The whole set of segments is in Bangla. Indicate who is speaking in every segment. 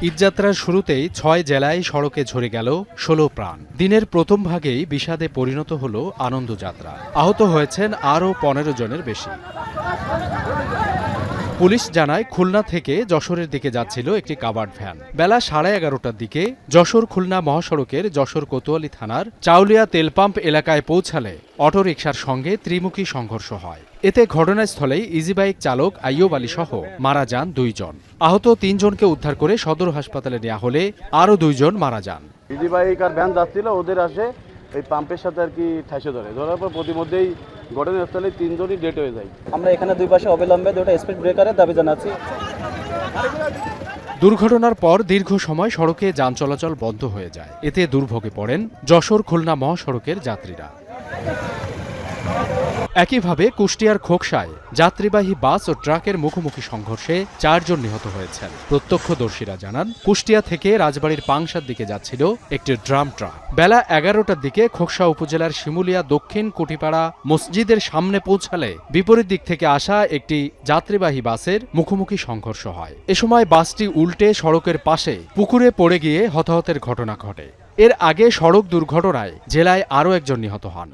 Speaker 1: ঈদযাত্রার শুরুতেই ৬ জেলায় সড়কে ঝরে গেল ১৬ প্রাণ। দিনের প্রথম ভাগেই বিষাদে পরিণত হল আনন্দযাত্রা। আহত হয়েছেন আরও ১৫ জনের বেশি। পুলিশ জানায়, খুলনা থেকে যশোরের দিকে যাচ্ছিল একটি কাভার্ড ভ্যান। বেলা 11:30টার দিকে যশোর খুলনা মহাসড়কের যশোর কোতোয়ালি থানার চাউলিয়া তেলপাম্প এলাকায় পৌঁছালে অটোরিকশার সঙ্গে ত্রিমুখী সংঘর্ষ হয়। এতে ঘটনাস্থলেই ইজিবাইক চালক আইয়ুব আলী সহ মারা যান ২ জন। আহত ৩ জনকে উদ্ধার করে সদর হাসপাতালে নেওয়া হলে আরও ২ জন মারা যান।
Speaker 2: ইজিবাইক আর ভ্যান যাচ্ছিল, ওদের আসে এই পাম্পের সাথে আর কি ঠাইসে ধরার পর প্রতিমধ্যেই ঘটনাস্থলে ৩ জনই ডেট হয়ে যায়।
Speaker 3: আমরা এখানে দুই পাশে অবিলম্বে দুটো স্পিড ব্রেকারের দাবি জানাচ্ছি।
Speaker 1: দুর্ঘটনার পর দীর্ঘ সময় সড়কে যান চলাচল বন্ধ হয়ে যায়। এতে দুর্ভোগে পড়েন যশোর খুলনা মহাসড়কের যাত্রীরা। একইভাবে কুষ্টিয়ার খোকসায় যাত্রীবাহী বাস ও ট্রাকের মুখোমুখি সংঘর্ষে ৪ জন নিহত হয়েছেন। প্রত্যক্ষদর্শীরা জানান, কুষ্টিয়া থেকে রাজবাড়ীর পাংশার দিকে যাচ্ছিল একটি ড্রাম ট্রাক। বেলা ১১টার দিকে খোকসা উপজেলার শিমুলিয়া দক্ষিণ কুটিপাড়া মসজিদের সামনে পৌঁছালে বিপরীত দিক থেকে আসা একটি যাত্রীবাহী বাসের মুখোমুখি সংঘর্ষ হয়। এ সময় বাসটি উল্টে সড়কের পাশে পুকুরে পড়ে গিয়ে হতাহতের ঘটনা ঘটে। এর আগে সড়ক দুর্ঘটনায় জেলায় আরও একজন নিহত হন।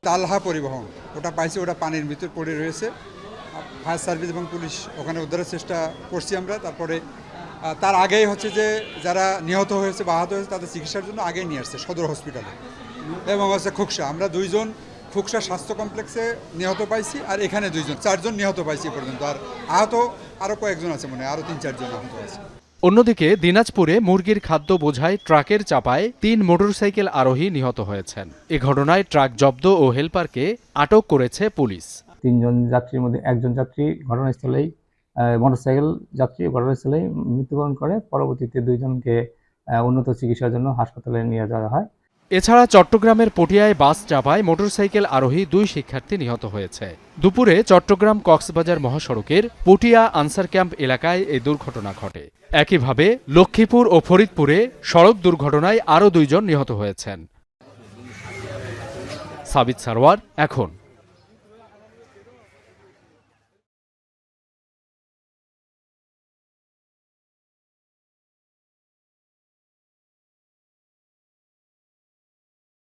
Speaker 4: তালহা পরিবহন ওটা পাইছি, ওটা পানির ভিতর পড়ে রয়েছে। ফায়ার সার্ভিস এবং পুলিশ ওখানে উদ্ধারের চেষ্টা করছি আমরা। তারপরে তার আগেই হচ্ছে যে যারা নিহত হয়েছে বা আহত হয়েছে তাদের চিকিৎসার জন্য আগেই নিয়ে আসছে সদর হসপিটালে। এবং হচ্ছে খোকসা, আমরা ২ জন খোকসা স্বাস্থ্য কমপ্লেক্সে নিহত পাইছি, আর এখানে ২ জন, ৪ জন নিহত পাইছি পর্যন্ত। আর আহত আরও কয়েকজন আছে, মনে হয় আরও ৩-৪ জন আহত আছে।
Speaker 1: অন্যদিকে দিনাজপুরে মুরগির খাদ্য বোঝায় ট্রাকের চাপায় ৩ মোটরসাইকেল আরোহী নিহত হয়েছেন। এ ঘটনায় ট্রাক জব্দ ও হেলপারকে আটক করেছে পুলিশ।
Speaker 5: ৩ জন যাত্রীর মধ্যে একজন যাত্রী ঘটনাস্থলেই মোটরসাইকেল যাত্রী ঘটনাস্থলেই মৃত্যুবরণ করে। পরবর্তীতে ২ জনকে উন্নত চিকিৎসার জন্য হাসপাতালে নিয়ে যাওয়া হয়।
Speaker 1: এছাড়া চট্টগ্রামের পটিয়ায় বাস চাপায় মোটরসাইকেল আরোহী ২ শিক্ষার্থী নিহত হয়েছে। দুপুরে চট্টগ্রাম কক্সবাজার মহাসড়কের পটিয়া আনসার ক্যাম্প এলাকায় এই দুর্ঘটনা ঘটে। একইভাবে লক্ষ্মীপুর ও ফরিদপুরে সড়ক দুর্ঘটনায় আরও ২ জন নিহত হয়েছেন। সাবিত সারওয়ার, এখন।